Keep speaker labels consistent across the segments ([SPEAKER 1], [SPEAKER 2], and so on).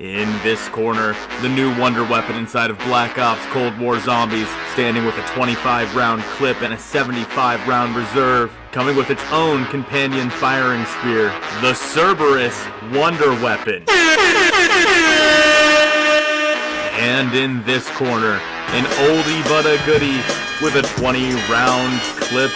[SPEAKER 1] In this corner, the new wonder weapon inside of Black Ops Cold War Zombies, standing with a 25-round clip and a 75-round reserve, coming with its own companion firing spear, the Crbr-s wonder weapon. And in this corner, an oldie but a goodie with a 20-round clip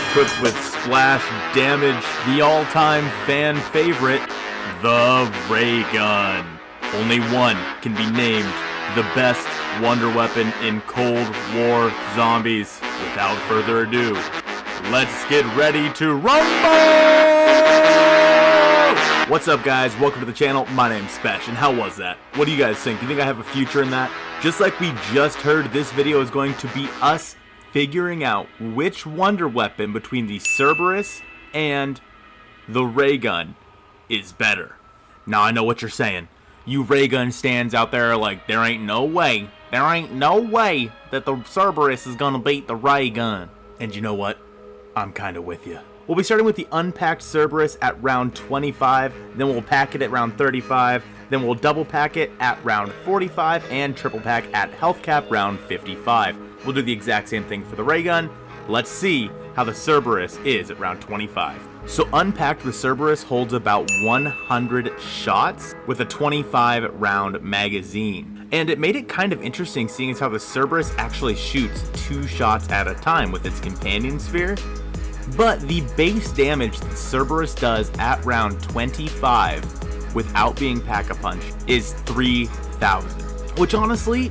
[SPEAKER 1] equipped with splash damage, the all-time fan favorite, the ray gun. Only one can be named the best wonder weapon in Cold War Zombies. Without further ado, let's get ready to rumble! What's up, guys? Welcome to the channel. My name's Spesh, and how was that? What do you guys think? Do you think I have a future in that? Just like we just heard, this video is going to be us figuring out which wonder weapon between the Crbr-s and the ray gun is better. Now, I know what you're saying. You ray gun stands out there like, there ain't no way that the Crbr-s is gonna beat the ray gun. And you know what? I'm kinda with you. We'll be starting with the unpacked Crbr-s at round 25, then we'll pack it at round 35, then we'll double pack it at round 45, and triple pack at health cap round 55. We'll do the exact same thing for the ray gun. Let's see how the Crbr-s is at round 25. So unpacked, the Crbr-s holds about 100 shots with a 25-round magazine. And it made it kind of interesting seeing as how the Crbr-s actually shoots 2 shots at a time with its companion sphere. But the base damage that Crbr-s does at round 25 without being pack-a-punch is 3,000. Which honestly,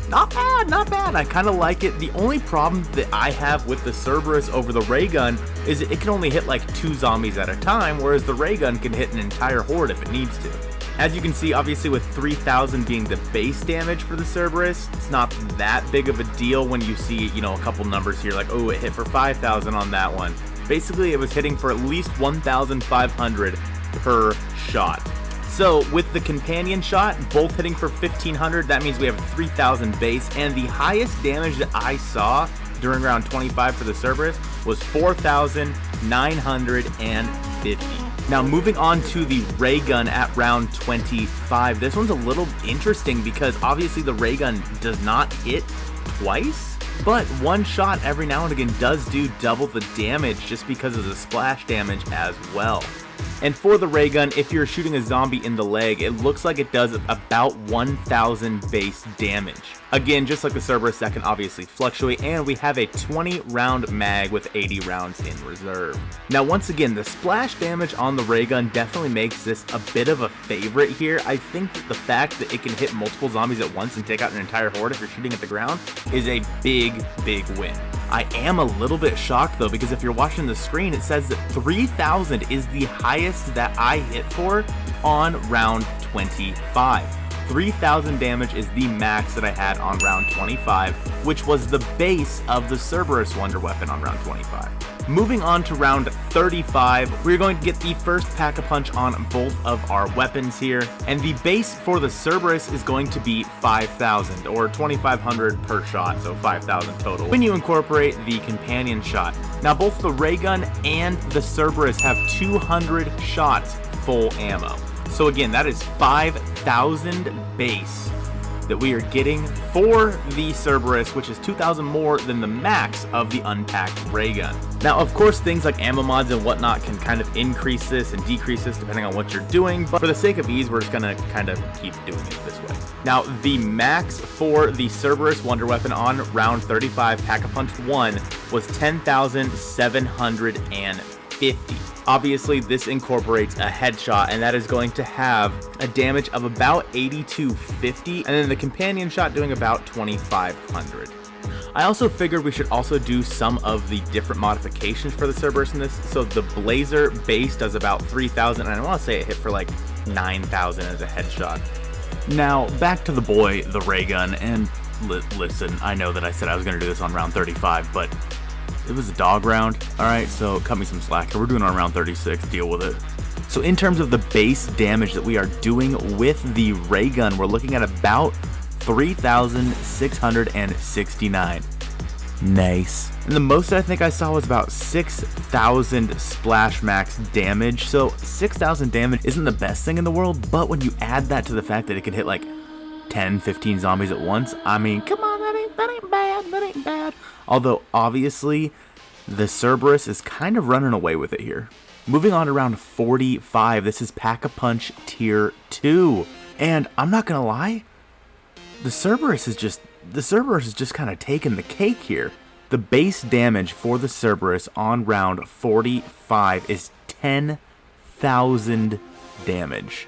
[SPEAKER 1] not bad. I kind of like it. The only problem that I have with the Crbr-s over the ray gun is it can only hit like 2 zombies at a time, whereas the ray gun can hit an entire horde if it needs to. As you can see, obviously with 3,000 being the base damage for the Crbr-s, it's not that big of a deal when you see, you know, a couple numbers here like, oh, it hit for 5,000 on that one. Basically, it was hitting for at least 1,500 per shot. So with the companion shot, both hitting for 1,500, that means we have 3,000 base, and the highest damage that I saw during round 25 for the Crbr-s was 4,950. Now moving on to the ray gun at round 25, this one's a little interesting because obviously the ray gun does not hit twice, but one shot every now and again does do double the damage just because of the splash damage as well. And for the ray gun, if you're shooting a zombie in the leg, it looks like it does about 1,000 base damage. Again, just like the Crbr-s, that can obviously fluctuate, and we have a 20-round mag with 80 rounds in reserve. Now, once again, the splash damage on the ray gun definitely makes this a bit of a favorite here. I think that the fact that it can hit multiple zombies at once and take out an entire horde if you're shooting at the ground is a big win. I am a little bit shocked though, because if you're watching the screen, it says that 3,000 is the highest that I hit for on round 25. 3,000 damage is the max that I had on round 25, which was the base of the Crbr-s wonder weapon on round 25. Moving on to round 35, we're going to get the first pack-a-punch on both of our weapons here, and the base for the Crbr-s is going to be 5,000 or 2,500 per shot, so 5,000 total when you incorporate the companion shot. Now both the ray gun and the Crbr-s have 200 shots full ammo. So again, that is 5,000 base that we are getting for the Crbr-s, which is 2,000 more than the max of the unpacked ray gun. Now, of course, things like ammo mods and whatnot can kind of increase this and decrease this depending on what you're doing, but for the sake of ease, we're just gonna kind of keep doing it this way. Now, the max for the Crbr-s wonder weapon on round 35 Pack-a-Punch 1 was 10,750. Obviously, this incorporates a headshot, and that is going to have a damage of about 8,250, and then the companion shot doing about 2,500. I also figured we should also do some of the different modifications for the Crbr-s in this. So the Blazer base does about 3,000, and I want to say it hit for like 9,000 as a headshot. Now, back to the boy, the ray gun, and listen, I know that I said I was going to do this on round 35, but it was a dog round, alright, so cut me some slack. We're doing it on round 36, deal with it. So in terms of the base damage that we are doing with the ray gun, we're looking at about 3,669. Nice. And the most I think I saw was about 6,000 splash max damage. So 6,000 damage isn't the best thing in the world, but when you add that to the fact that it can hit like 10, 15 zombies at once, I mean, come on, that ain't bad. Although obviously the Crbr-s is kind of running away with it here. Moving on to round 45, this is Pack-a-Punch Tier 2. And I'm not gonna lie, the Crbr-s is just kind of taking the cake here. The base damage for the Crbr-s on round 45 is 10,000 damage.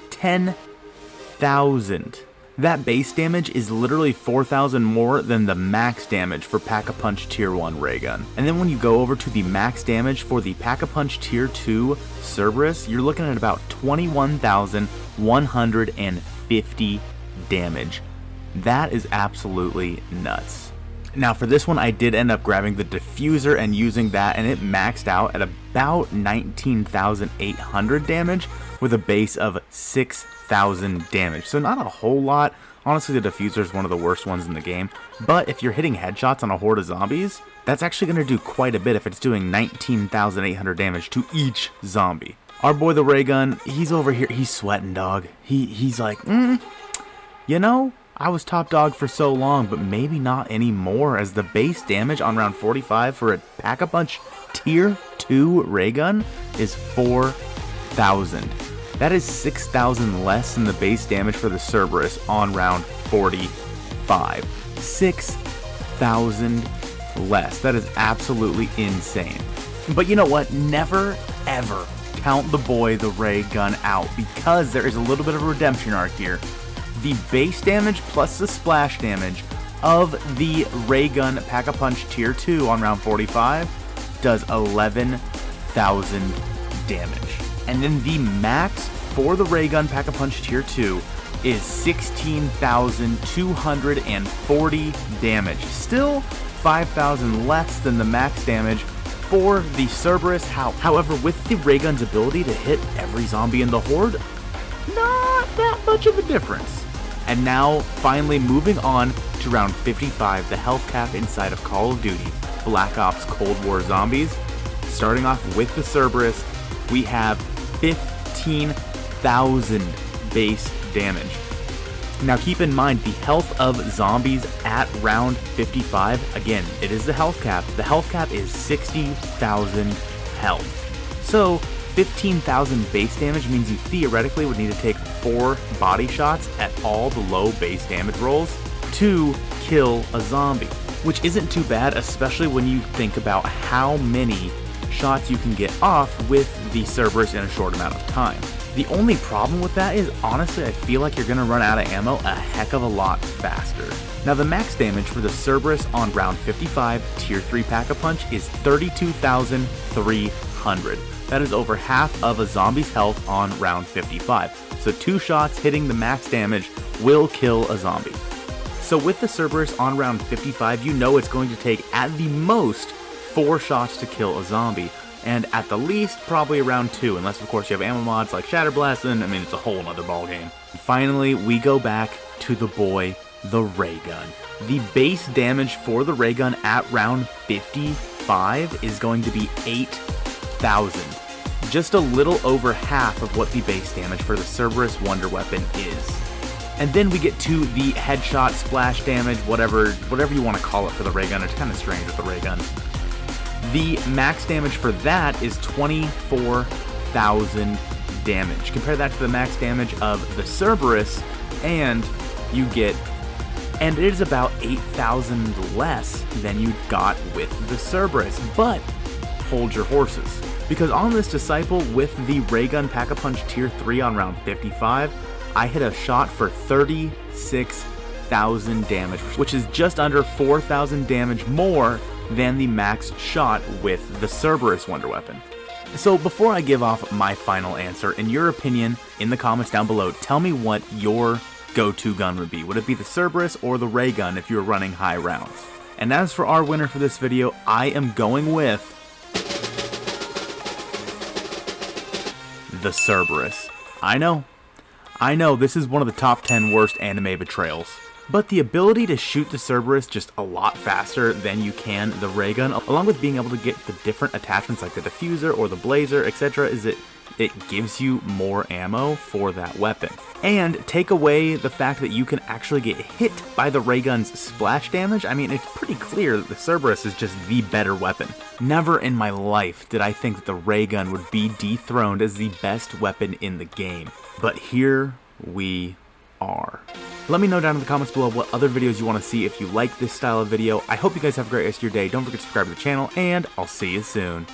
[SPEAKER 1] 10,000. That base damage is literally 4,000 more than the max damage for Pack-a-Punch Tier 1 ray gun. And then when you go over to the max damage for the Pack-a-Punch Tier 2 Crbr-s, you're looking at about 21,150 damage. That is absolutely nuts. Now for this one, I did end up grabbing the diffuser and using that, and it maxed out at about 19,800 damage with a base of 6,000 damage. So not a whole lot. Honestly, the diffuser is one of the worst ones in the game, but if you're hitting headshots on a horde of zombies, that's actually going to do quite a bit if it's doing 19,800 damage to each zombie. Our boy the ray gun, he's over here, he's sweating, dog. He's like, you know, I was top dog for so long, but maybe not anymore, as the base damage on round 45 for a Pack-a-Punch Tier 2 ray gun is 4,000. That is 6,000 less than the base damage for the Crbr-s on round 45. 6,000 less. That is absolutely insane. But you know what? Never, ever count the boy the ray gun out, because there is a little bit of a redemption arc here. The base damage plus the splash damage of the ray gun Pack-a-Punch Tier 2 on round 45 does 11,000 damage. And then the max for the ray gun Pack-a-Punch Tier 2 is 16,240 damage. Still 5,000 less than the max damage for the Crbr-s. However, with the ray gun's ability to hit every zombie in the horde, not that much of a difference. And now, finally moving on to round 55, the health cap inside of Call of Duty Black Ops Cold War Zombies. Starting off with the Crbr-s, we have 15,000 base damage. Now keep in mind, the health of zombies at round 55, again, it is the health cap. The health cap is 60,000 health. So 15,000 base damage means you theoretically would need to take 4 body shots at all the low base damage rolls to kill a zombie, which isn't too bad, especially when you think about how many shots you can get off with the Crbr-s in a short amount of time. The only problem with that is, honestly, I feel like you're going to run out of ammo a heck of a lot faster. Now the max damage for the Crbr-s on round 55 Tier 3 Pack-a-Punch is 32,300. That is over half of a zombie's health on round 55. So 2 shots hitting the max damage will kill a zombie. So with the Crbr-s on round 55, you know it's going to take at the most 4 shots to kill a zombie, and at the least probably around 2, unless of course you have ammo mods like Shatterblast, and I mean it's a whole other ballgame. Finally, we go back to the boy, the ray gun. The base damage for the ray gun at round 55 is going to be 8,000. Just a little over half of what the base damage for the Crbr-s Wonder Weapon is. And then we get to the headshot, splash damage, whatever you want to call it for the ray gun. It's kind of strange with the ray gun. The max damage for that is 24,000 damage. Compare that to the max damage of the Crbr-s, and you get, and it is about 8,000 less than you got with the Crbr-s. But hold your horses, because on this Disciple with the ray gun Pack-a-Punch Tier 3 on round 55, I hit a shot for 36,000 damage, which is just under 4,000 damage more than the max shot with the Crbr-s Wonder Weapon. So before I give off my final answer, in your opinion, in the comments down below, tell me what your go-to gun would be. Would it be the Crbr-s or the ray gun if you were running high rounds? And as for our winner for this video, I am going with the Crbr-s. I know, this is one of the top 10 worst anime betrayals. but the ability to shoot the Crbr-s just a lot faster than you can the ray gun, along with being able to get the different attachments like the diffuser or the blazer, etc., is it gives you more ammo for that weapon. And take away the fact that you can actually get hit by the ray gun's splash damage. I mean, it's pretty clear that the Crbr-s is just the better weapon. Never in my life did I think that the ray gun would be dethroned as the best weapon in the game. But here we are. Let me know down in the comments below what other videos you want to see if you like this style of video. I hope you guys have a great rest of your day. Don't forget to subscribe to the channel, and I'll see you soon.